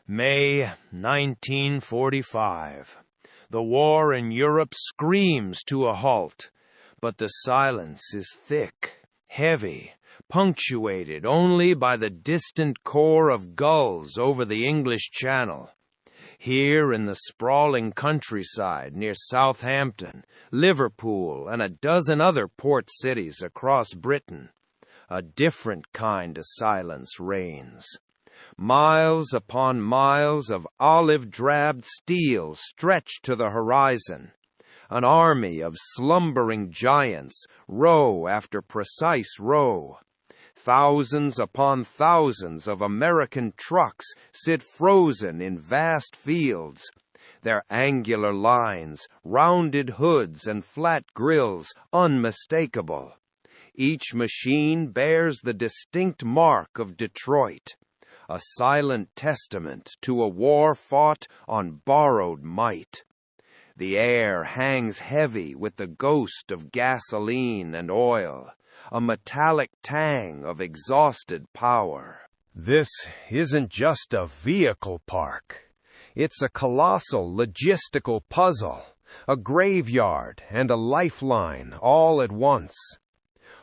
May 1945. The war in Europe screams to a halt, but the silence is thick, heavy, punctuated only by the distant corps of gulls over the English Channel. Here in the sprawling countryside near Southampton, Liverpool, and a dozen other port cities across Britain, a different kind of silence reigns. Miles upon miles of olive-drabbed steel stretch to the horizon. An army of slumbering giants, row after precise row. Thousands upon thousands of American trucks sit frozen in vast fields, their angular lines, rounded hoods, and flat grills unmistakable. Each machine bears the distinct mark of Detroit, a silent testament to a war fought on borrowed might. The air hangs heavy with the ghost of gasoline and oil, a metallic tang of exhausted power. This isn't just a vehicle park. It's a colossal logistical puzzle, a graveyard and a lifeline all at once.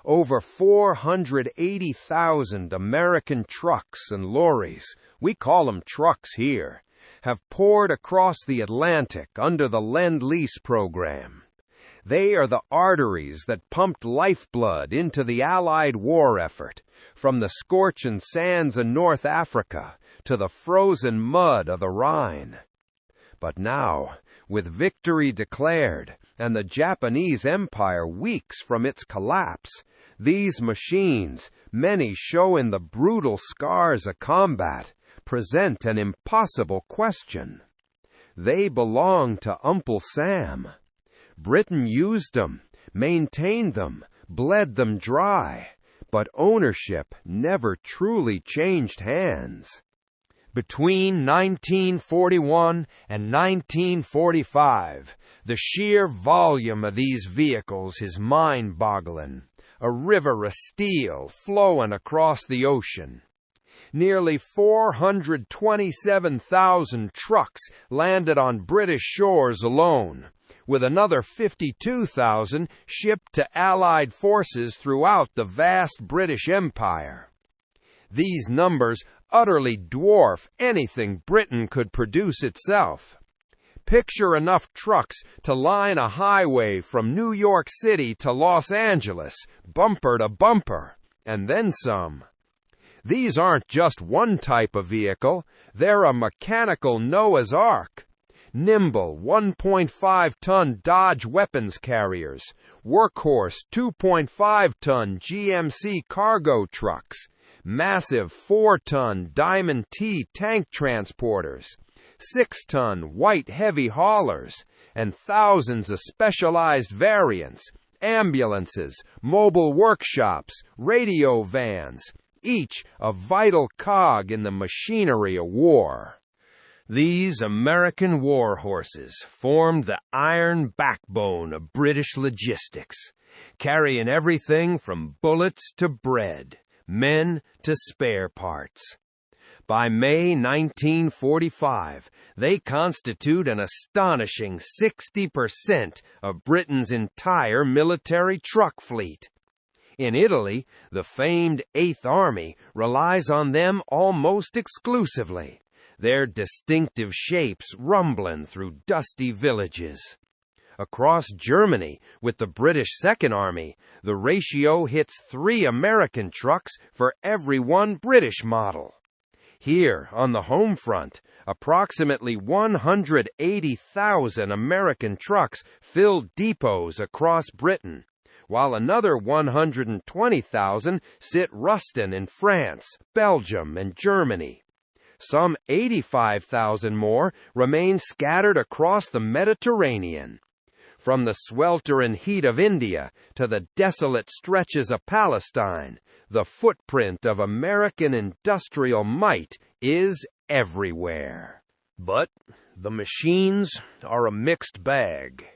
Over 480,000 American trucks and lorries, we call them trucks here, have poured across the Atlantic under the Lend-Lease program. They are the arteries that pumped lifeblood into the Allied war effort, from the scorching sands of North Africa to the frozen mud of the Rhine. But now, with victory declared and the Japanese Empire weeks from its collapse, these machines, many showing the brutal scars of combat, present an impossible question. They belong to Uncle Sam. Britain used them, maintained them, bled them dry, but ownership never truly changed hands. Between 1941 and 1945, the sheer volume of these vehicles is mind-boggling, a river of steel flowing across the ocean. Nearly 427,000 trucks landed on British shores alone, with another 52,000 shipped to Allied forces throughout the vast British Empire. These numbers utterly dwarf anything Britain could produce itself. Picture enough trucks to line a highway from New York City to Los Angeles, bumper to bumper, and then some. These aren't just one type of vehicle, they're a mechanical Noah's Ark. Nimble 1.5-ton Dodge weapons carriers, workhorse 2.5-ton GMC cargo trucks, massive 4-ton Diamond T tank transporters, 6-ton white heavy haulers, and thousands of specialized variants, ambulances, mobile workshops, radio vans, each a vital cog in the machinery of war. These American war horses formed the iron backbone of British logistics, carrying everything from bullets to bread, men to spare parts. By May 1945, they constitute an astonishing 60% of Britain's entire military truck fleet. In Italy, the famed Eighth Army relies on them almost exclusively, their distinctive shapes rumbling through dusty villages. Across Germany, with the British Second Army, the ratio hits 3 American trucks for every 1 British model. Here, on the home front, approximately 180,000 American trucks fill depots across Britain, while another 120,000 sit rusting in France, Belgium, and Germany. Some 85,000 more remain scattered across the Mediterranean. From the sweltering heat of India to the desolate stretches of Palestine, the footprint of American industrial might is everywhere. But the machines are a mixed bag.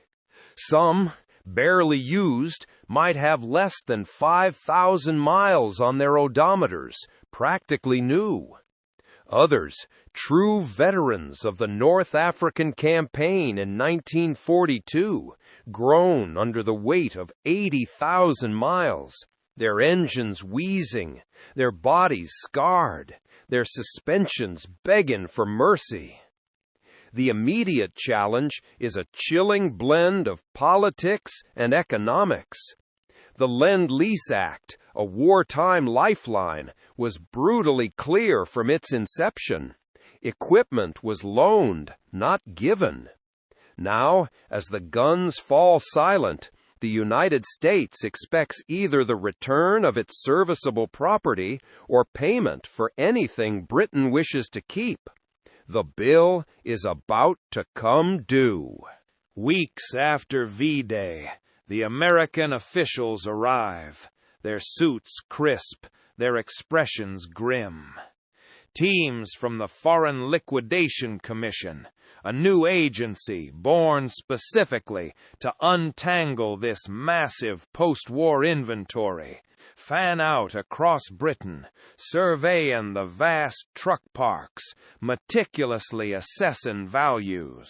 Some, barely used, might have less than 5,000 miles on their odometers, practically new. Others, true veterans of the North African campaign in 1942, groan under the weight of 80,000 miles, their engines wheezing, their bodies scarred, their suspensions begging for mercy. The immediate challenge is a chilling blend of politics and economics. The Lend-Lease Act, a wartime lifeline, was brutally clear from its inception. Equipment was loaned, not given. Now, as the guns fall silent, the United States expects either the return of its serviceable property or payment for anything Britain wishes to keep. The bill is about to come due. Weeks after V-Day, the American officials arrive, their suits crisp, their expressions grim. Teams from the Foreign Liquidation Commission, a new agency born specifically to untangle this massive post-war inventory, fan out across Britain, surveying the vast truck parks, meticulously assessing values.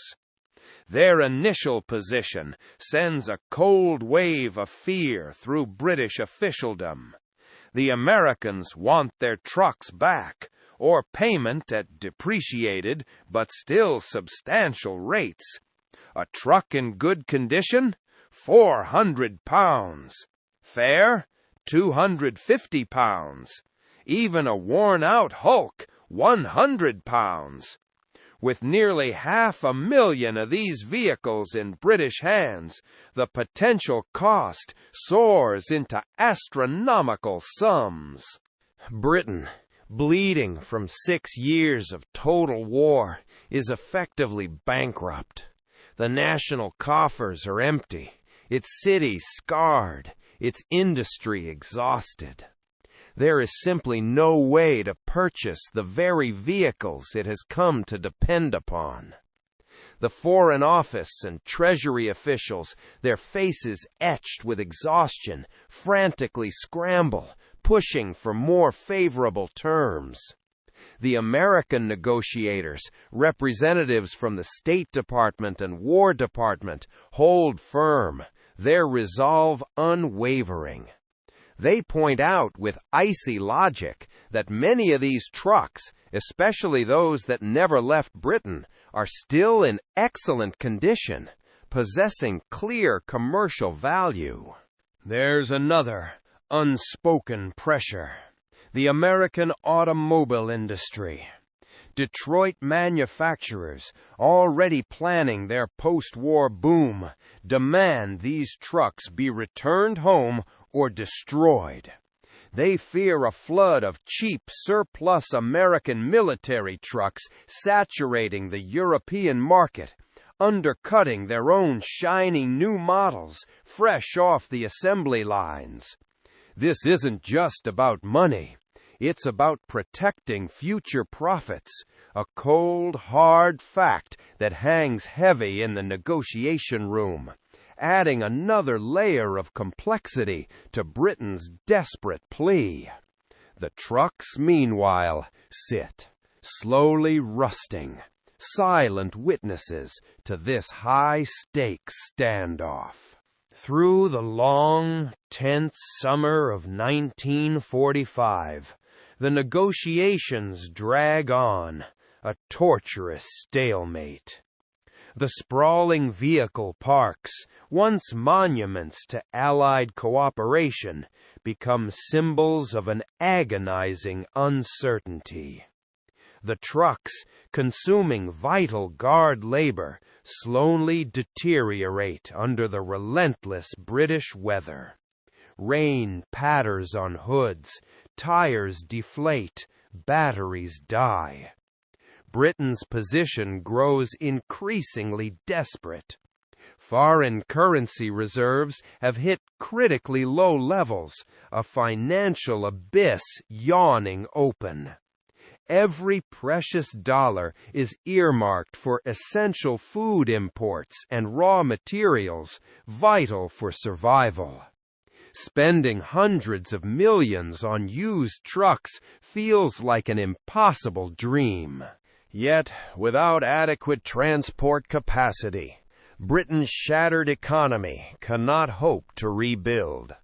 Their initial position sends a cold wave of fear through British officialdom. The Americans want their trucks back, or payment at depreciated but still substantial rates. A truck in good condition? £400. Fair? £250. Even a worn-out hulk? £100. With nearly 500,000 of these vehicles in British hands, the potential cost soars into astronomical sums. Britain, bleeding from 6 years of total war, is effectively bankrupt. The national coffers are empty, its cities scarred, its industry exhausted. There is simply no way to purchase the very vehicles it has come to depend upon. The Foreign Office and Treasury officials, their faces etched with exhaustion, frantically scramble, pushing for more favorable terms. The American negotiators, representatives from the State Department and War Department, hold firm, their resolve unwavering. They point out with icy logic that many of these trucks, especially those that never left Britain, are still in excellent condition, possessing clear commercial value. There's another unspoken pressure: the American automobile industry. Detroit manufacturers, already planning their post-war boom, demand these trucks be returned home or destroyed. They fear a flood of cheap surplus American military trucks saturating the European market, undercutting their own shiny new models fresh off the assembly lines. This isn't just about money. It's about protecting future profits, a cold, hard fact that hangs heavy in the negotiation room, adding another layer of complexity to Britain's desperate plea. The trucks, meanwhile, sit, slowly rusting, silent witnesses to this high-stakes standoff. Through the long, tense summer of 1945, the negotiations drag on, a torturous stalemate. The sprawling vehicle parks, once monuments to Allied cooperation, become symbols of an agonizing uncertainty. The trucks, consuming vital guard labor, slowly deteriorate under the relentless British weather. Rain patters on hoods, tires deflate, batteries die. Britain's position grows increasingly desperate. Foreign currency reserves have hit critically low levels, a financial abyss yawning open. Every precious dollar is earmarked for essential food imports and raw materials vital for survival. Spending hundreds of millions on used trucks feels like an impossible dream. Yet, without adequate transport capacity, Britain's shattered economy cannot hope to rebuild.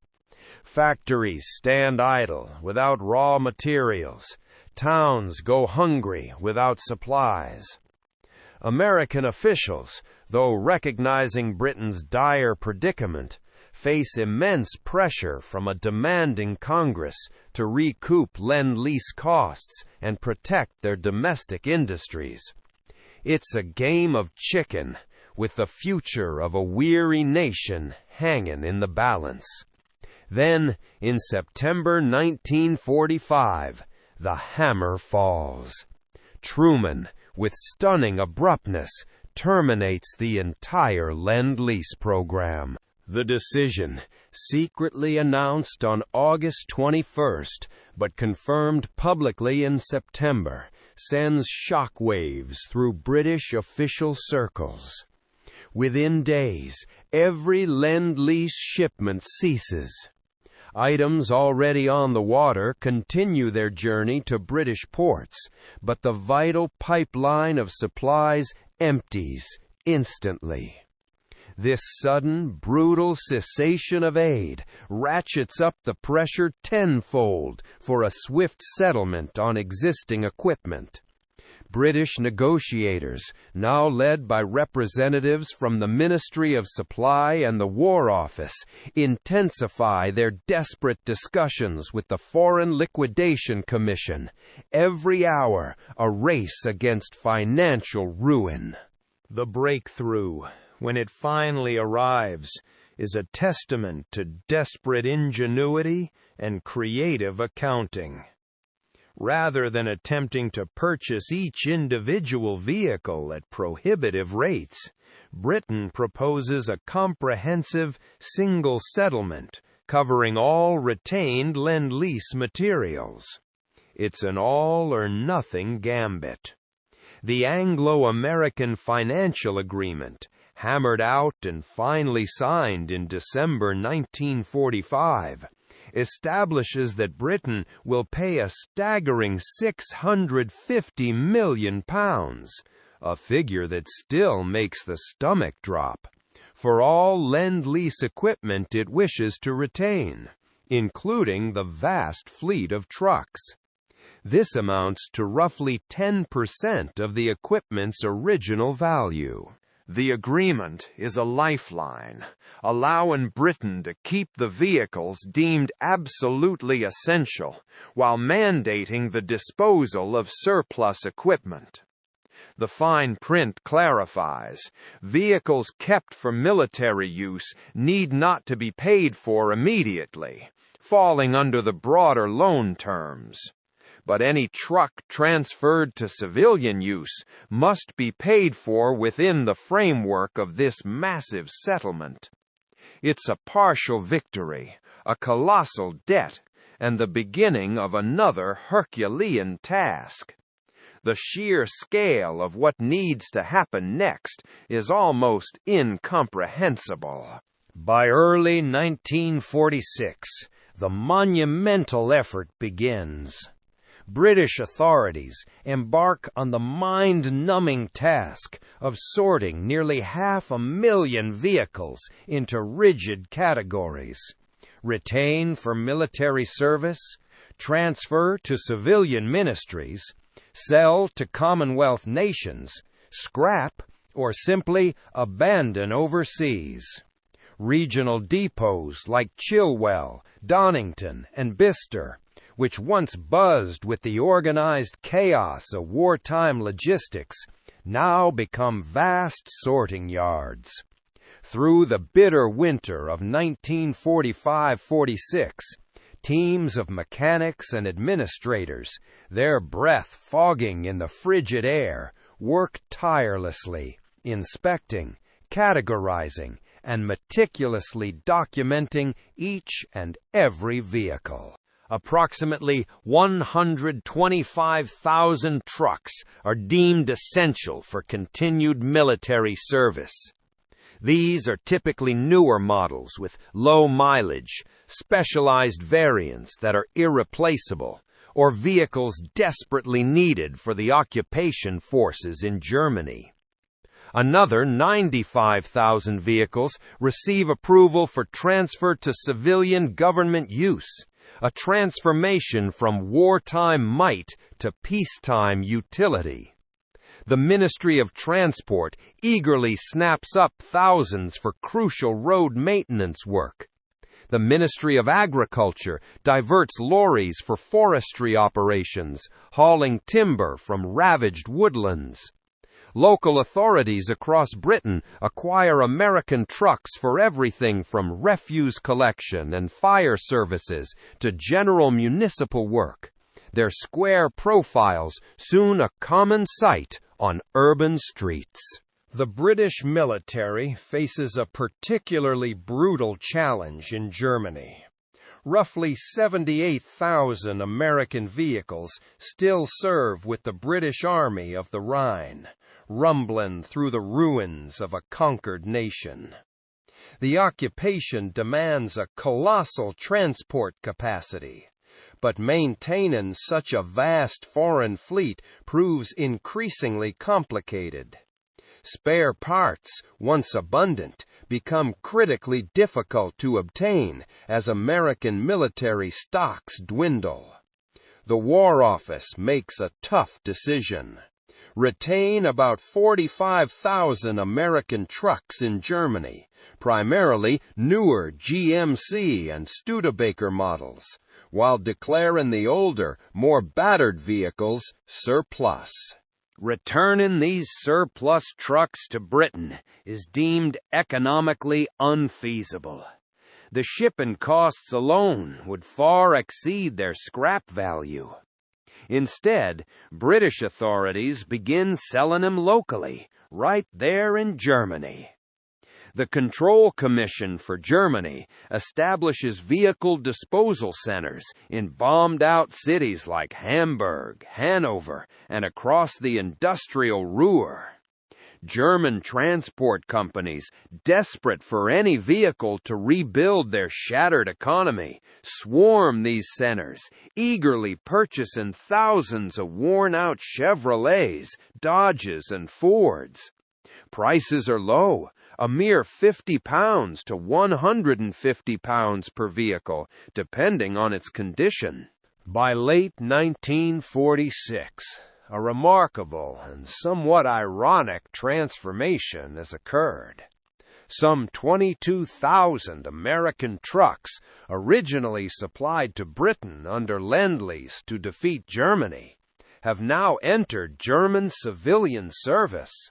Factories stand idle without raw materials. Towns go hungry without supplies. American officials, though recognizing Britain's dire predicament, face immense pressure from a demanding Congress to recoup Lend-Lease costs and protect their domestic industries. It's a game of chicken, with the future of a weary nation hanging in the balance. Then, in September 1945, the hammer falls. Truman, with stunning abruptness, terminates the entire Lend-Lease program. The decision, secretly announced on August 21st, but confirmed publicly in September, sends shockwaves through British official circles. Within days, every Lend-Lease shipment ceases. Items already on the water continue their journey to British ports, but the vital pipeline of supplies empties instantly. This sudden, brutal cessation of aid ratchets up the pressure tenfold for a swift settlement on existing equipment. British negotiators, now led by representatives from the Ministry of Supply and the War Office, intensify their desperate discussions with the Foreign Liquidation Commission, every hour a race against financial ruin. The breakthrough, when it finally arrives, is a testament to desperate ingenuity and creative accounting. Rather than attempting to purchase each individual vehicle at prohibitive rates, Britain proposes a comprehensive single settlement covering all retained Lend-Lease materials. It's an all-or-nothing gambit. The Anglo-American Financial Agreement, hammered out and finally signed in December 1945, establishes that Britain will pay a staggering £650 million, a figure that still makes the stomach drop, for all Lend-Lease equipment it wishes to retain, including the vast fleet of trucks. This amounts to roughly 10% of the equipment's original value. The agreement is a lifeline, allowing Britain to keep the vehicles deemed absolutely essential, while mandating the disposal of surplus equipment. The fine print clarifies, vehicles kept for military use need not to be paid for immediately, falling under the broader loan terms. But any truck transferred to civilian use must be paid for within the framework of this massive settlement. It's a partial victory, a colossal debt, and the beginning of another Herculean task. The sheer scale of what needs to happen next is almost incomprehensible. By early 1946, the monumental effort begins. British authorities embark on the mind-numbing task of sorting nearly 500,000 vehicles into rigid categories: retain for military service, transfer to civilian ministries, sell to Commonwealth nations, scrap, or simply abandon overseas. Regional depots like Chilwell, Donington, and Bicester, which once buzzed with the organized chaos of wartime logistics, now become vast sorting yards. Through the bitter winter of 1945-46, teams of mechanics and administrators, their breath fogging in the frigid air, work tirelessly, inspecting, categorizing, and meticulously documenting each and every vehicle. Approximately 125,000 trucks are deemed essential for continued military service. These are typically newer models with low mileage, specialized variants that are irreplaceable, or vehicles desperately needed for the occupation forces in Germany. Another 95,000 vehicles receive approval for transfer to civilian government use, a transformation from wartime might to peacetime utility. The Ministry of Transport eagerly snaps up thousands for crucial road maintenance work. The Ministry of Agriculture diverts lorries for forestry operations, hauling timber from ravaged woodlands. Local authorities across Britain acquire American trucks for everything from refuse collection and fire services to general municipal work. Their square profiles soon a common sight on urban streets. The British military faces a particularly brutal challenge in Germany. Roughly 78,000 American vehicles still serve with the British Army of the Rhine, rumbling through the ruins of a conquered nation. The occupation demands a colossal transport capacity, but maintaining such a vast foreign fleet proves increasingly complicated. Spare parts, once abundant, become critically difficult to obtain as American military stocks dwindle. The War Office makes a tough decision. Retain about 45,000 American trucks in Germany, primarily newer GMC and Studebaker models, while declaring the older, more battered vehicles surplus. Returning these surplus trucks to Britain is deemed economically unfeasible. The shipping costs alone would far exceed their scrap value. Instead, British authorities begin selling them locally, right there in Germany. The Control Commission for Germany establishes vehicle disposal centers in bombed-out cities like Hamburg, Hanover, and across the industrial Ruhr. German transport companies, desperate for any vehicle to rebuild their shattered economy, swarm these centers, eagerly purchasing thousands of worn-out Chevrolets, Dodges, and Fords. Prices are low, a mere £50 to £150 per vehicle, depending on its condition. By late 1946, a remarkable and somewhat ironic transformation has occurred. Some 22,000 American trucks, originally supplied to Britain under Lend-Lease to defeat Germany, have now entered German civilian service.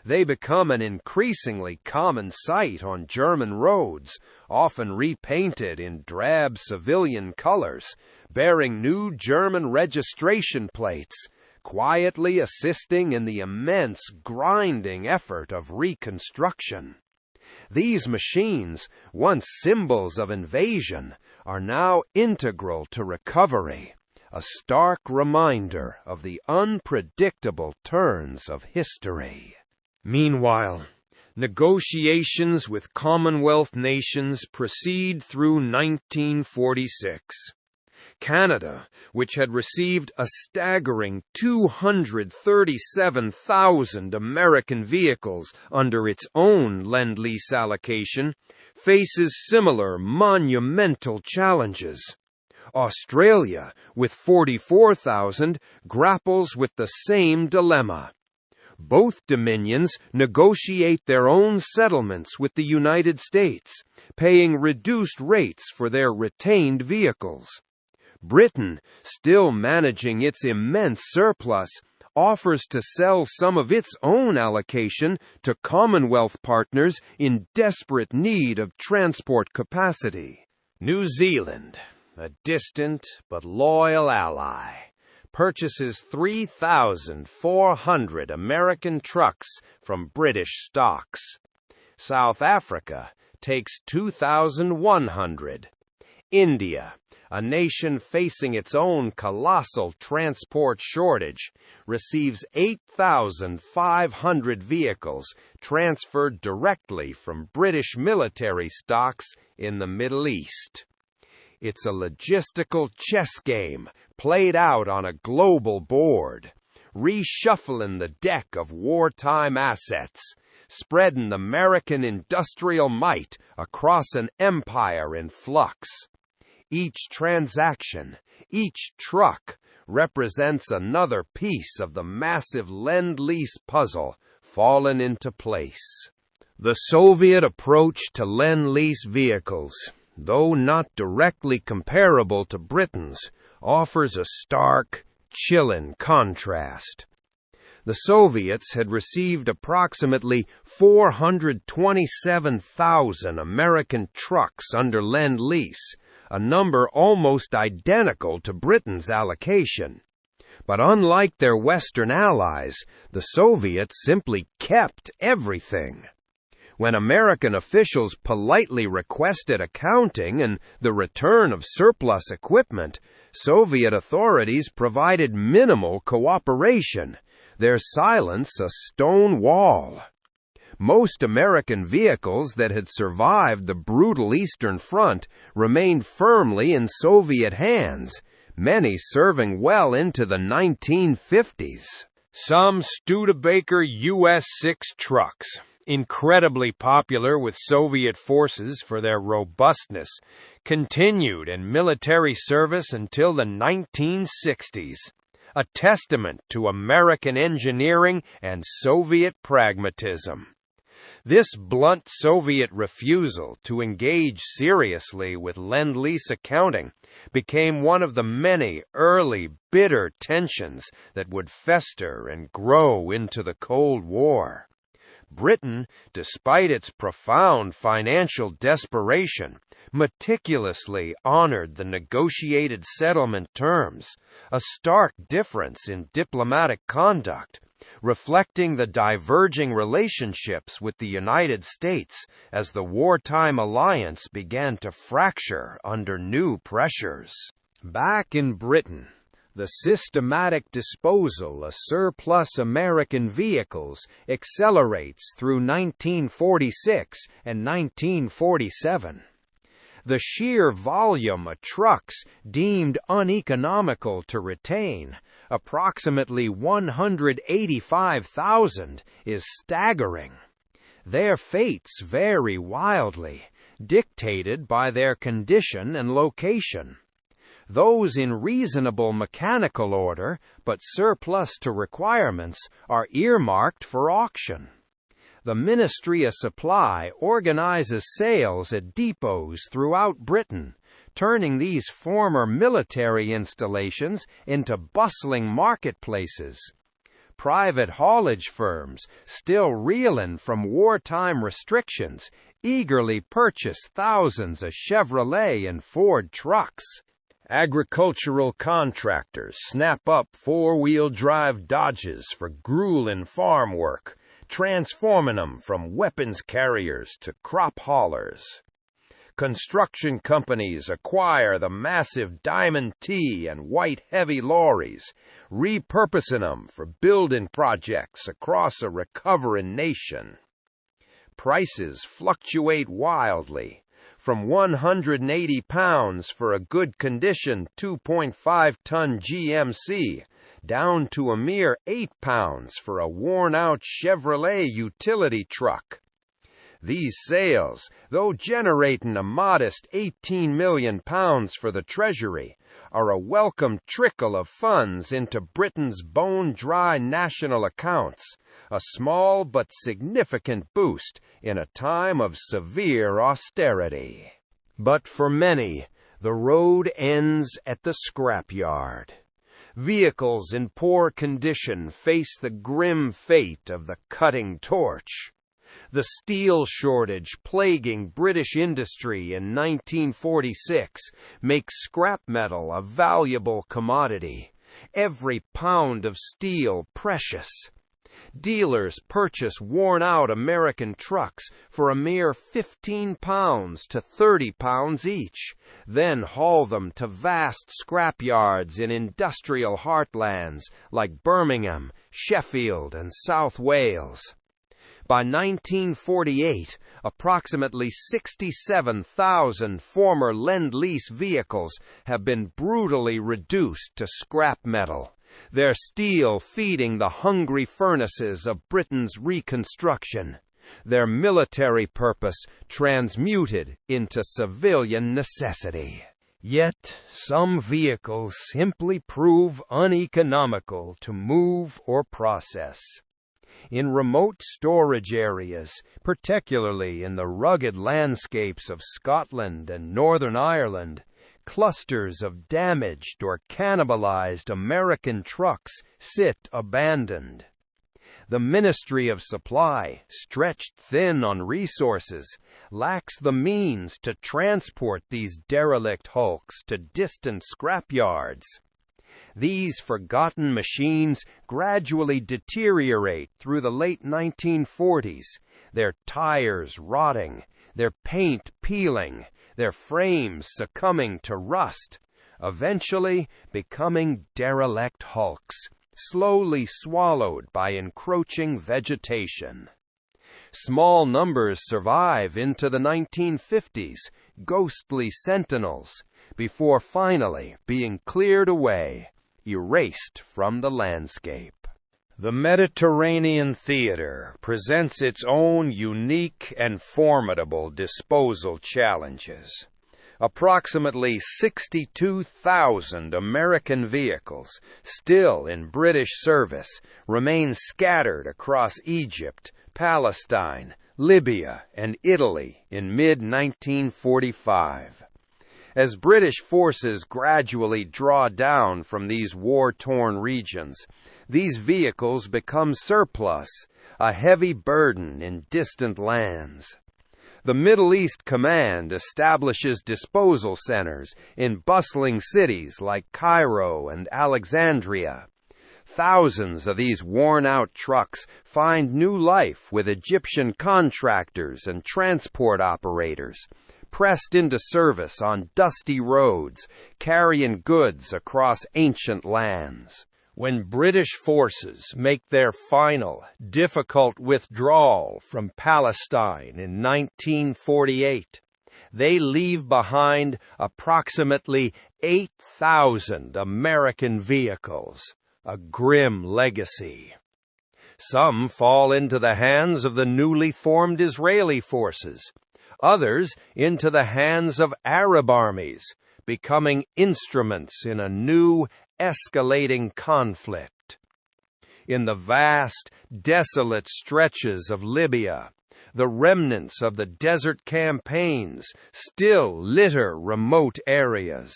They become an increasingly common sight on German roads, often repainted in drab civilian colors, bearing new German registration plates, quietly assisting in the immense grinding effort of reconstruction. These machines, once symbols of invasion, are now integral to recovery, a stark reminder of the unpredictable turns of history. Meanwhile, negotiations with Commonwealth nations proceed through 1946. Canada, which had received a staggering 237,000 American vehicles under its own Lend-Lease allocation, faces similar monumental challenges. Australia, with 44,000, grapples with the same dilemma. Both dominions negotiate their own settlements with the United States, paying reduced rates for their retained vehicles. Britain, still managing its immense surplus, offers to sell some of its own allocation to Commonwealth partners in desperate need of transport capacity. New Zealand, a distant but loyal ally, purchases 3,400 American trucks from British stocks. South Africa takes 2,100. India, a nation facing its own colossal transport shortage, receives 8,500 vehicles transferred directly from British military stocks in the Middle East. It's a logistical chess game played out on a global board, reshuffling the deck of wartime assets, spreading American industrial might across an empire in flux. Each transaction, each truck, represents another piece of the massive Lend-Lease puzzle fallen into place. The Soviet approach to Lend-Lease vehicles, though not directly comparable to Britain's, offers a stark, chilling contrast. The Soviets had received approximately 427,000 American trucks under Lend-Lease, a number almost identical to Britain's allocation. But unlike their Western allies, the Soviets simply kept everything. When American officials politely requested accounting and the return of surplus equipment, Soviet authorities provided minimal cooperation, their silence a stone wall. Most American vehicles that had survived the brutal Eastern Front remained firmly in Soviet hands, many serving well into the 1950s. Some Studebaker US-6 trucks, incredibly popular with Soviet forces for their robustness, continued in military service until the 1960s, a testament to American engineering and Soviet pragmatism. This blunt Soviet refusal to engage seriously with Lend-Lease accounting became one of the many early bitter tensions that would fester and grow into the Cold War. Britain, despite its profound financial desperation, meticulously honored the negotiated settlement terms, a stark difference in diplomatic conduct, reflecting the diverging relationships with the United States as the wartime alliance began to fracture under new pressures. Back in Britain, the systematic disposal of surplus American vehicles accelerates through 1946 and 1947. The sheer volume of trucks deemed uneconomical to retain, approximately 185,000, is staggering. Their fates vary wildly, dictated by their condition and location. Those in reasonable mechanical order, but surplus to requirements, are earmarked for auction. The Ministry of Supply organizes sales at depots throughout Britain, turning these former military installations into bustling marketplaces. Private haulage firms, still reeling from wartime restrictions, eagerly purchase thousands of Chevrolet and Ford trucks. Agricultural contractors snap up four-wheel drive Dodges for grueling farm work, transforming them from weapons carriers to crop haulers. Construction companies acquire the massive Diamond T and white heavy lorries, repurposing them for building projects across a recovering nation. Prices fluctuate wildly, from £180 for a good condition 2.5-ton GMC, down to a mere £8 for a worn-out Chevrolet utility truck. These sales, though generating a modest £18 million for the Treasury, are a welcome trickle of funds into Britain's bone-dry national accounts, a small but significant boost in a time of severe austerity. But for many, the road ends at the scrapyard. Vehicles in poor condition face the grim fate of the cutting torch. The steel shortage plaguing British industry in 1946 makes scrap metal a valuable commodity, every pound of steel precious. Dealers purchase worn-out American trucks for a mere £15 to £30 each, then haul them to vast scrapyards in industrial heartlands like Birmingham, Sheffield, and South Wales. By 1948, approximately 67,000 former Lend-Lease vehicles have been brutally reduced to scrap metal, their steel feeding the hungry furnaces of Britain's reconstruction, their military purpose transmuted into civilian necessity. Yet, some vehicles simply prove uneconomical to move or process. In remote storage areas, particularly in the rugged landscapes of Scotland and Northern Ireland, clusters of damaged or cannibalized American trucks sit abandoned. The Ministry of Supply, stretched thin on resources, lacks the means to transport these derelict hulks to distant scrapyards. These forgotten machines gradually deteriorate through the late 1940s, their tires rotting, their paint peeling, their frames succumbing to rust, eventually becoming derelict hulks, slowly swallowed by encroaching vegetation. Small numbers survive into the 1950s, ghostly sentinels, before finally being cleared away, erased from the landscape. The Mediterranean theater presents its own unique and formidable disposal challenges. Approximately 62,000 American vehicles, still in British service, remain scattered across Egypt, Palestine, Libya, and Italy in mid-1945. As British forces gradually draw down from these war-torn regions, these vehicles become surplus, a heavy burden in distant lands. The Middle East Command establishes disposal centers in bustling cities like Cairo and Alexandria. Thousands of these worn-out trucks find new life with Egyptian contractors and transport operators, pressed into service on dusty roads, carrying goods across ancient lands. When British forces make their final, difficult withdrawal from Palestine in 1948, they leave behind approximately 8,000 American vehicles, a grim legacy. Some fall into the hands of the newly formed Israeli forces, others into the hands of Arab armies, becoming instruments in a new, escalating conflict. In the vast, desolate stretches of Libya, the remnants of the desert campaigns still litter remote areas.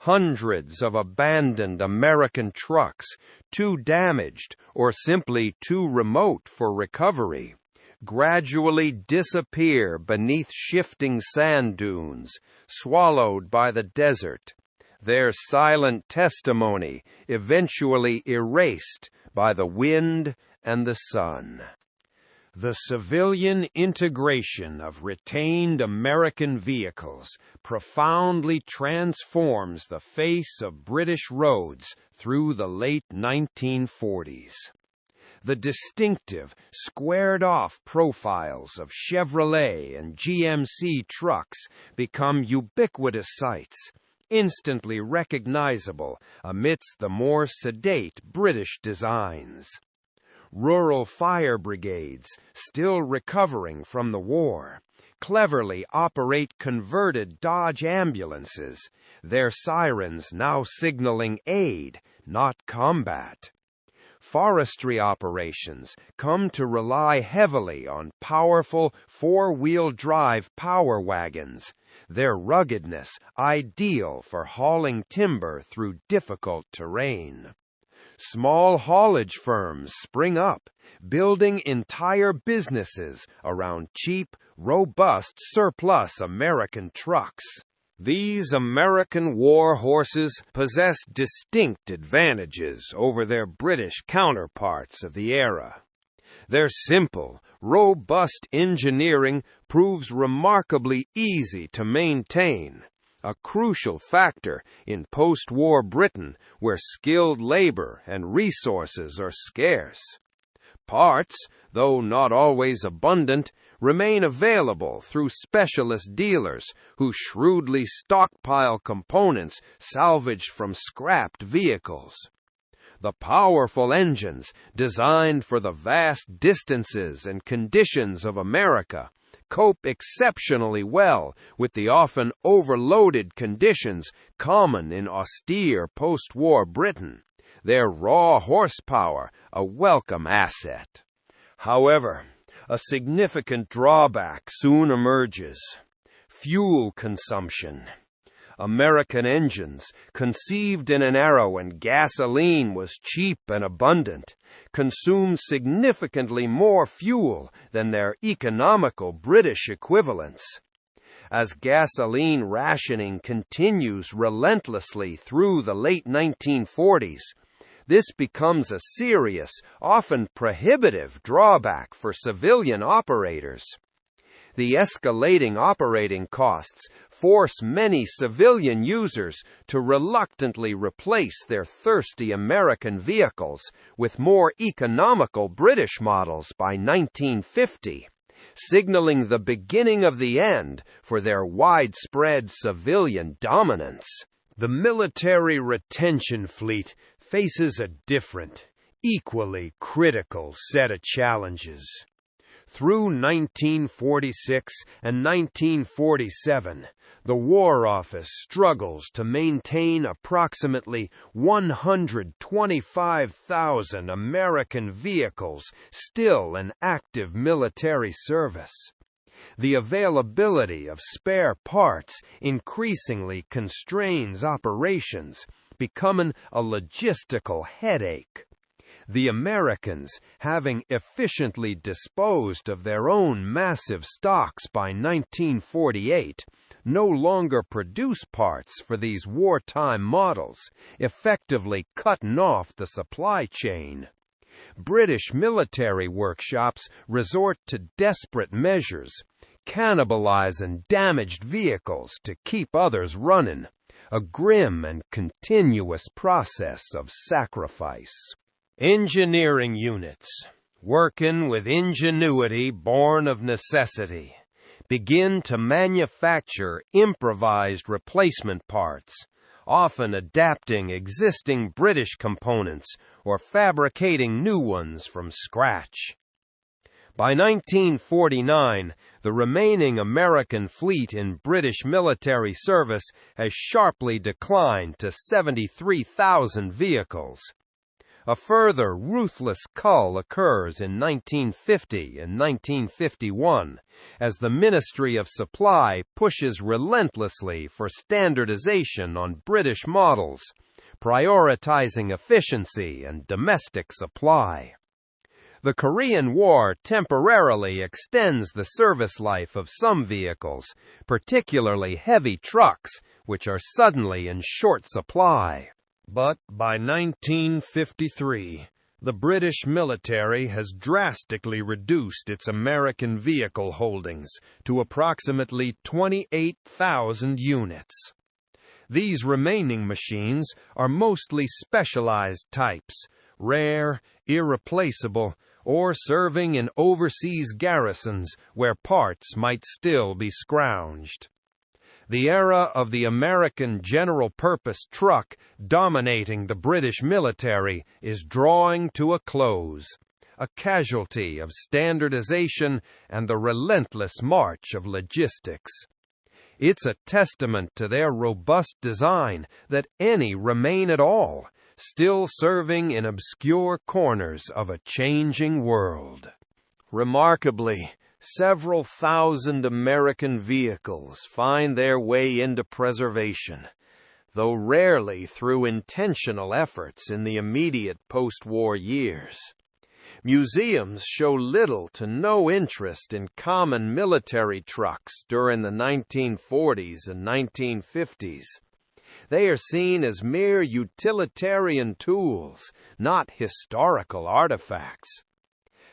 Hundreds of abandoned American trucks, too damaged or simply too remote for recovery, gradually disappear beneath shifting sand dunes, swallowed by the desert, their silent testimony eventually erased by the wind and the sun. The civilian integration of retained American vehicles profoundly transforms the face of British roads through the late 1940s. The distinctive, squared-off profiles of Chevrolet and GMC trucks become ubiquitous sights, instantly recognizable amidst the more sedate British designs. Rural fire brigades, still recovering from the war, cleverly operate converted Dodge ambulances, their sirens now signaling aid, not combat. Forestry operations come to rely heavily on powerful four-wheel drive power wagons, their ruggedness ideal for hauling timber through difficult terrain. Small haulage firms spring up, building entire businesses around cheap, robust surplus American trucks. These American war horses possess distinct advantages over their British counterparts of the era. Their simple, robust engineering proves remarkably easy to maintain, a crucial factor in post-war Britain where skilled labor and resources are scarce. Parts, though not always abundant, remain available through specialist dealers who shrewdly stockpile components salvaged from scrapped vehicles. The powerful engines, designed for the vast distances and conditions of America, cope exceptionally well with the often overloaded conditions common in austere post-war Britain, their raw horsepower a welcome asset. However, a significant drawback soon emerges: fuel consumption. American engines, conceived in an era when gasoline was cheap and abundant, consume significantly more fuel than their economical British equivalents. As gasoline rationing continues relentlessly through the late 1940s, this becomes a serious, often prohibitive drawback for civilian operators. The escalating operating costs force many civilian users to reluctantly replace their thirsty American vehicles with more economical British models by 1950, signaling the beginning of the end for their widespread civilian dominance. The military retention fleet faces a different, equally critical set of challenges. Through 1946 and 1947, the War Office struggles to maintain approximately 125,000 American vehicles still in active military service. The availability of spare parts increasingly constrains operations, becoming a logistical headache. The Americans, having efficiently disposed of their own massive stocks by 1948, no longer produce parts for these wartime models, effectively cutting off the supply chain. British military workshops resort to desperate measures, cannibalizing damaged vehicles to keep others running, a grim and continuous process of sacrifice. Engineering units, working with ingenuity born of necessity, begin to manufacture improvised replacement parts, often adapting existing British components or fabricating new ones from scratch. By 1949, the remaining American fleet in British military service has sharply declined to 73,000 vehicles. A further ruthless cull occurs in 1950 and 1951, as the Ministry of Supply pushes relentlessly for standardization on British models, prioritizing efficiency and domestic supply. The Korean War temporarily extends the service life of some vehicles, particularly heavy trucks, which are suddenly in short supply. But by 1953, the British military has drastically reduced its American vehicle holdings to approximately 28,000 units. These remaining machines are mostly specialized types, rare, irreplaceable, or serving in overseas garrisons where parts might still be scrounged. The era of the American general-purpose truck dominating the British military is drawing to a close, a casualty of standardization and the relentless march of logistics. It's a testament to their robust design that any remain at all, still serving in obscure corners of a changing world. Remarkably, several thousand American vehicles find their way into preservation, though rarely through intentional efforts in the immediate post-war years. Museums show little to no interest in common military trucks during the 1940s and 1950s. They are seen as mere utilitarian tools, not historical artifacts.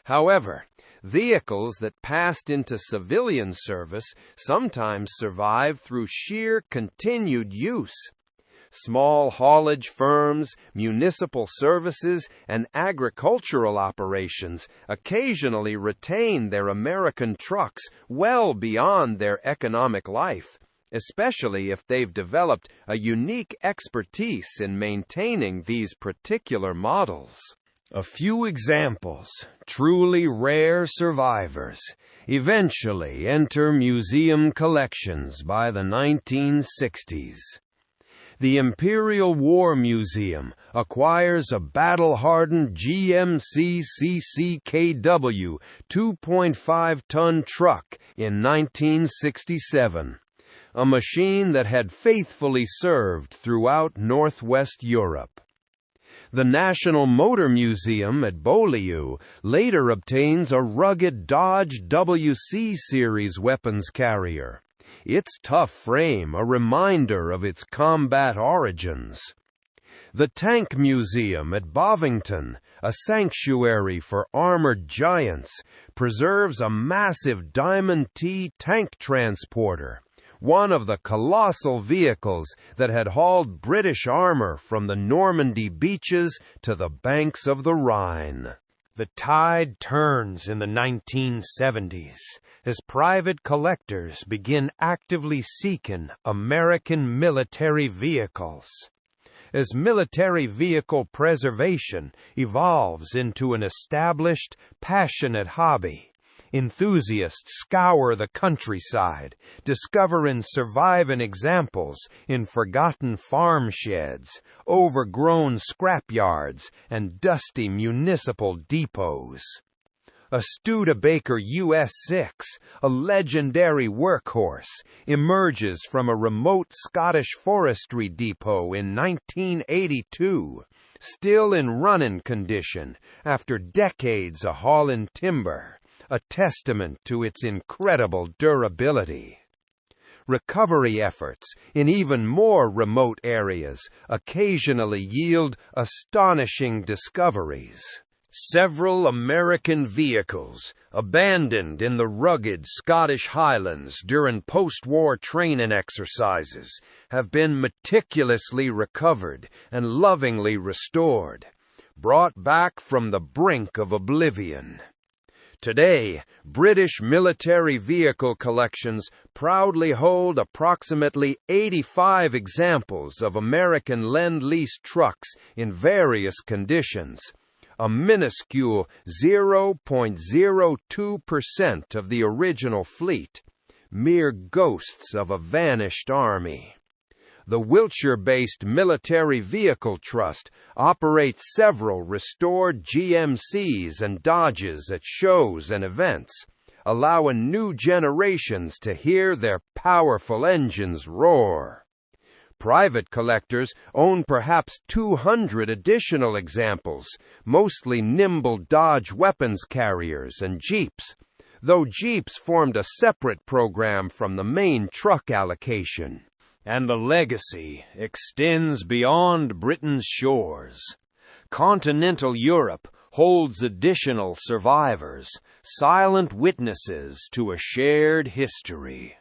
However, vehicles that passed into civilian service sometimes survive through sheer continued use. Small haulage firms, municipal services, and agricultural operations occasionally retain their American trucks well beyond their economic life, especially if they've developed a unique expertise in maintaining these particular models. A few examples, truly rare survivors, eventually enter museum collections by the 1960s. The Imperial War Museum acquires a battle-hardened GMC CCKW 2.5-ton truck in 1967, a machine that had faithfully served throughout Northwest Europe. The National Motor Museum at Beaulieu later obtains a rugged Dodge WC series weapons carrier, its tough frame a reminder of its combat origins. The Tank Museum at Bovington, a sanctuary for armored giants, preserves a massive Diamond T tank transporter, one of the colossal vehicles that had hauled British armor from the Normandy beaches to the banks of the Rhine. The tide turns in the 1970s as private collectors begin actively seeking American military vehicles. As military vehicle preservation evolves into an established, passionate hobby, enthusiasts scour the countryside, discovering surviving examples in forgotten farm sheds, overgrown scrapyards, and dusty municipal depots. A Studebaker US-6, a legendary workhorse, emerges from a remote Scottish forestry depot in 1982, still in running condition after decades of hauling timber, a testament to its incredible durability. Recovery efforts in even more remote areas occasionally yield astonishing discoveries. Several American vehicles, abandoned in the rugged Scottish Highlands during post-war training exercises, have been meticulously recovered and lovingly restored, brought back from the brink of oblivion. Today, British military vehicle collections proudly hold approximately 85 examples of American Lend-Lease trucks in various conditions, a minuscule 0.02% of the original fleet, mere ghosts of a vanished army. The Wiltshire-based Military Vehicle Trust operates several restored GMCs and Dodges at shows and events, allowing new generations to hear their powerful engines roar. Private collectors own perhaps 200 additional examples, mostly nimble Dodge weapons carriers and Jeeps, though Jeeps formed a separate program from the main truck allocation. And the legacy extends beyond Britain's shores. Continental Europe holds additional survivors, silent witnesses to a shared history.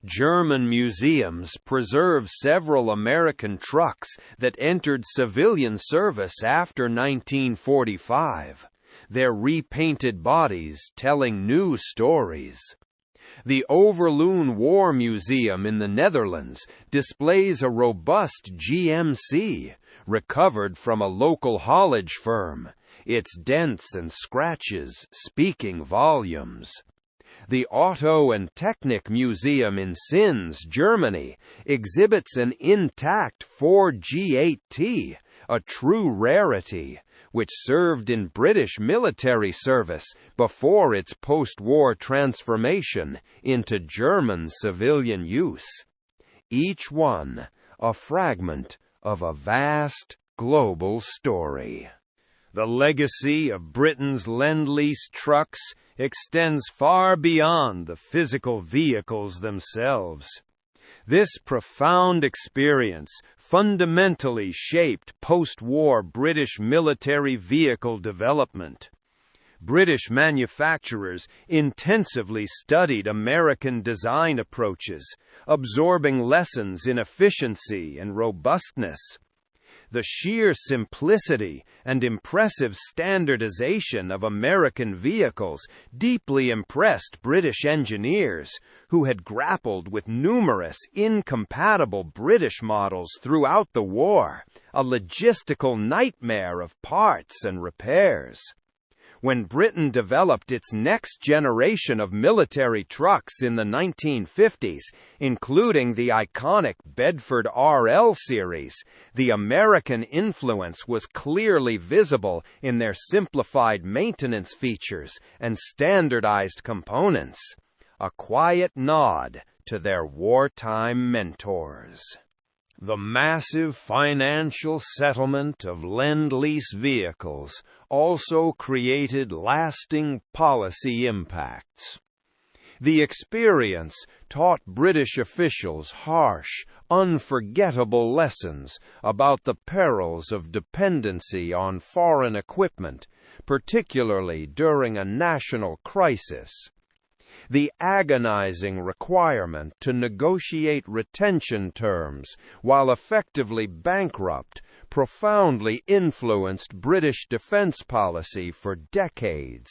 German museums preserve several American trucks that entered civilian service after 1945, their repainted bodies telling new stories. The Overloon War Museum in the Netherlands displays a robust GMC, recovered from a local haulage firm, its dents and scratches speaking volumes. The Auto and Technik Museum in Sins, Germany, exhibits an intact Ford G8T, a true rarity, which served in British military service before its post-war transformation into German civilian use. Each one a fragment of a vast global story. The legacy of Britain's Lend-Lease trucks extends far beyond the physical vehicles themselves. This profound experience fundamentally shaped post-war British military vehicle development. British manufacturers intensively studied American design approaches, absorbing lessons in efficiency and robustness. The sheer simplicity and impressive standardization of American vehicles deeply impressed British engineers, who had grappled with numerous incompatible British models throughout the war, a logistical nightmare of parts and repairs. When Britain developed its next generation of military trucks in the 1950s, including the iconic Bedford RL series, the American influence was clearly visible in their simplified maintenance features and standardized components, a quiet nod to their wartime mentors. The massive financial settlement of Lend-Lease vehicles also created lasting policy impacts. The experience taught British officials harsh, unforgettable lessons about the perils of dependency on foreign equipment, particularly during a national crisis. The agonizing requirement to negotiate retention terms while effectively bankrupt profoundly influenced British defense policy for decades.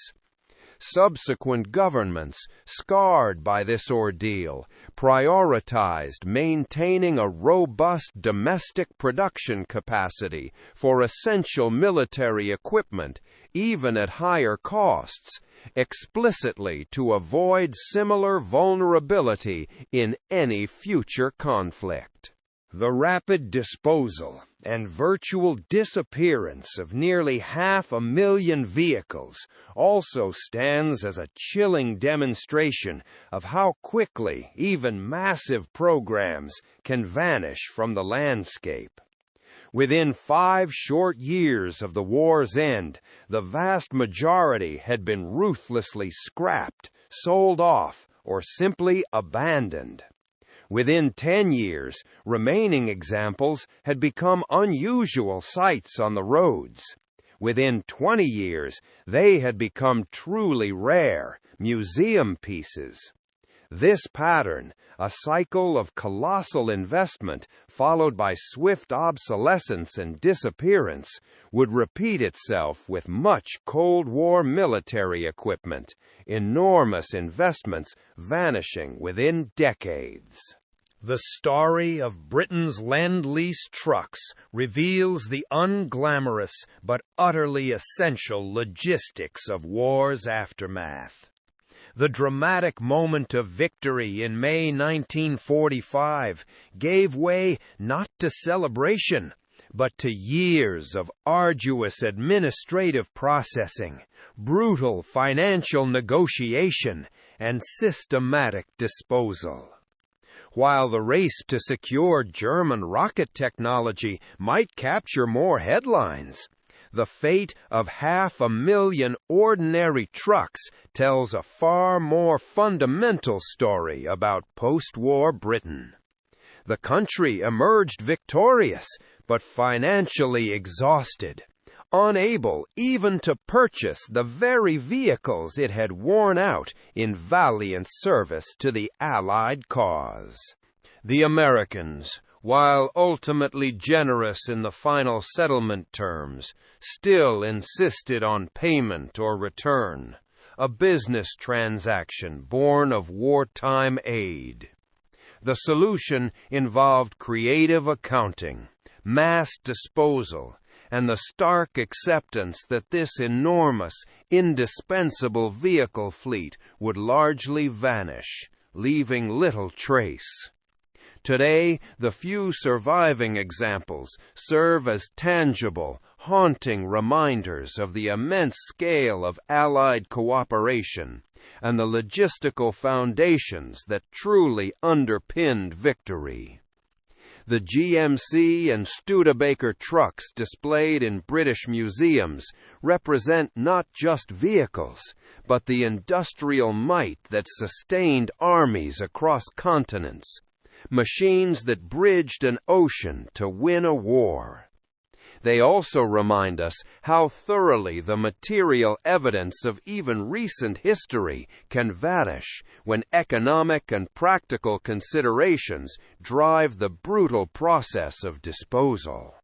Subsequent governments, scarred by this ordeal, prioritized maintaining a robust domestic production capacity for essential military equipment, even at higher costs, explicitly to avoid similar vulnerability in any future conflict. The rapid disposal and virtual disappearance of nearly 500,000 vehicles also stands as a chilling demonstration of how quickly even massive programs can vanish from the landscape. Within 5 short years of the war's end, the vast majority had been ruthlessly scrapped, sold off, or simply abandoned. Within 10 years, remaining examples had become unusual sights on the roads. Within 20 years, they had become truly rare, museum pieces. This pattern, a cycle of colossal investment followed by swift obsolescence and disappearance, would repeat itself with much Cold War military equipment, enormous investments vanishing within decades. The story of Britain's Lend-Lease trucks reveals the unglamorous but utterly essential logistics of war's aftermath. The dramatic moment of victory in May 1945 gave way not to celebration, but to years of arduous administrative processing, brutal financial negotiation, and systematic disposal. While the race to secure German rocket technology might capture more headlines, the fate of 500,000 ordinary trucks tells a far more fundamental story about post-war Britain. The country emerged victorious, but financially exhausted, unable even to purchase the very vehicles it had worn out in valiant service to the Allied cause. The Americans, while ultimately generous in the final settlement terms, still insisted on payment or return, a business transaction born of wartime aid. The solution involved creative accounting, mass disposal, and the stark acceptance that this enormous, indispensable vehicle fleet would largely vanish, leaving little trace. Today, the few surviving examples serve as tangible, haunting reminders of the immense scale of Allied cooperation and the logistical foundations that truly underpinned victory. The GMC and Studebaker trucks displayed in British museums represent not just vehicles, but the industrial might that sustained armies across continents, machines that bridged an ocean to win a war. They also remind us how thoroughly the material evidence of even recent history can vanish when economic and practical considerations drive the brutal process of disposal.